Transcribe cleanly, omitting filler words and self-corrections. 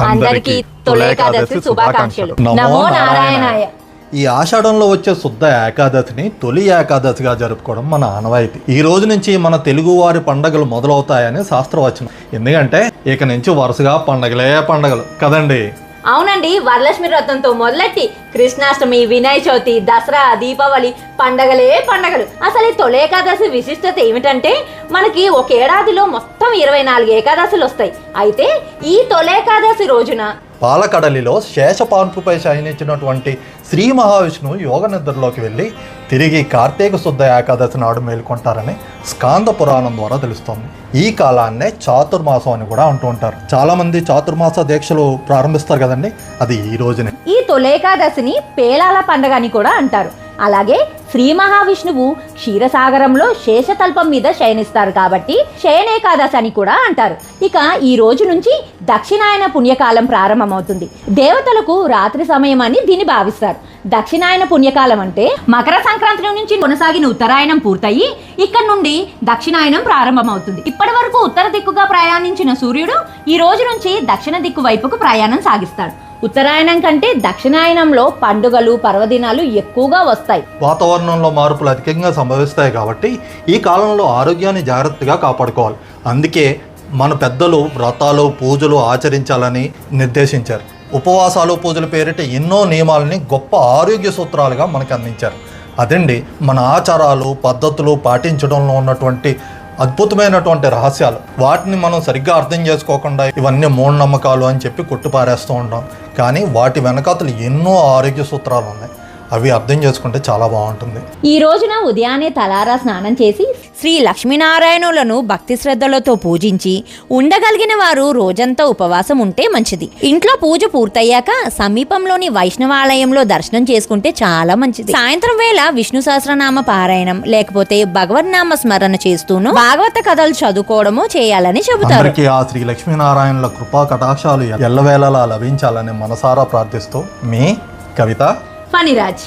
అందరికీ తొలేకాదశి శుభాకాంక్షలు. నమో నారాయణాయ. ఈ ఆషాఢంలో వచ్చే శుద్ధ ఏకాదశిని తొలి ఏకాదశిగా జరుపుకోవడం మన ఆనవాయితీ. ఈ రోజు నుంచి మన తెలుగువారి పండగలు మొదలవుతాయని శాస్త్రవచనం. ఎందుకంటే ఇక నుంచి వరుసగా పండగలే పండగలు కదండి. అవునండి, వరలక్ష్మి వ్రతంతో మొదలెట్టి కృష్ణాష్టమి, వినాయక చవితి, దసరా, దీపావళి పండగలే పండగలు. అసలు ఈ తొలేకాదశి విశిష్టత ఏమిటంటే మనకి ఒక ఏడాదిలో మొత్తం 24 ఏకాదశులు వస్తాయి. అయితే ఈ తొలేకాదశి రోజున పాలకడలిలో శేషపాన్పుపై శయనించినటువంటి శ్రీ మహావిష్ణువు యోగ నిద్రలోకి వెళ్ళి తిరిగి కార్తీక శుద్ధ ఏకాదశి నాడు మేల్కొంటారని స్కాంద పురాణం ద్వారా తెలుస్తోంది. ఈ కాలాన్నే చాతుర్మాసం అని కూడా అంటూ ఉంటారు. చాలా మంది చాతుర్మాస దీక్షలు ప్రారంభిస్తారు కదండి, అది ఈ రోజునే. ఈ తొలేకాదశిని పేలాల పండగ అని కూడా అంటారు. అలాగే శ్రీ మహావిష్ణువు క్షీరసాగరంలో శేషతల్పం మీద శయనిస్తారు కాబట్టి శయనేకాదశి అని కూడా అంటారు. ఇక ఈ రోజు నుంచి దక్షిణాయన పుణ్యకాలం ప్రారంభమవుతుంది. దేవతలకు రాత్రి సమయం అని దీన్ని భావిస్తారు. దక్షిణాయన పుణ్యకాలం అంటే మకర సంక్రాంతి నుంచి కొనసాగిన ఉత్తరాయణం పూర్తయి ఇక్కడ నుండి దక్షిణాయనం ప్రారంభమవుతుంది. ఇప్పటి వరకు ఉత్తర దిక్కుగా ప్రయాణించిన సూర్యుడు ఈ రోజు నుంచి దక్షిణ దిక్కు వైపుకు ప్రయాణం సాగిస్తాడు. ఉత్తరాయణం కంటే దక్షిణాయనంలో పండుగలు, పర్వదినాలు ఎక్కువగా వస్తాయి. వాతావరణంలో మార్పులు అధికంగా సంభవిస్తాయి కాబట్టి ఈ కాలంలో ఆరోగ్యాన్ని జాగ్రత్తగా కాపాడుకోవాలి. అందుకే మన పెద్దలు వ్రతాలు, పూజలు ఆచరించాలని నిర్దేశించారు. ఉపవాసాలు, పూజల పేరిట ఎన్నో నియమాలని గొప్ప ఆరోగ్య సూత్రాలుగా మనకు అందించారు. అదండి మన ఆచారాలు, పద్ధతులు పాటించడంలో ఉన్నటువంటి అద్భుతమైనటువంటి రహస్యాలు. వాటిని మనం సరిగ్గా అర్థం చేసుకోకుండా ఇవన్నీ మూఢనమ్మకాలు అని చెప్పి కొట్టుపారేస్తూ ఉంటాం. కానీ వాటి వెనకాతలు ఎన్నో ఆరోగ్య సూత్రాలు ఉన్నాయి. అవి అర్థం చేసుకుంటే చాలా బాగుంటుంది. ఈ రోజున ఉదయాన్నే తలారా స్నానం చేసి శ్రీ లక్ష్మీనారాయణులను భక్తి శ్రద్ధలతో పూజించి ఉండగలిగిన వారు రోజంతా ఉపవాసం ఉంటే మంచిది. ఇంట్లో పూజ పూర్తయ్యాక సమీపంలోని వైష్ణవాలయంలో దర్శనం చేసుకుంటే చాలా మంచిది. సాయంత్రం వేళ విష్ణు సహస్రనామ పారాయణం లేకపోతే భగవన్నామ స్మరణ చేస్తూను భాగవత కథలు చదువుకోవడము చేయాలని చెబుతారు. ఆ శ్రీ లక్ష్మీనారాయణుల కృపా కటాక్షాలు ఎల్లవేళలా లభించాలని మనసారా ప్రార్థిస్తూ మీ కవిత ఫణిరాజ్.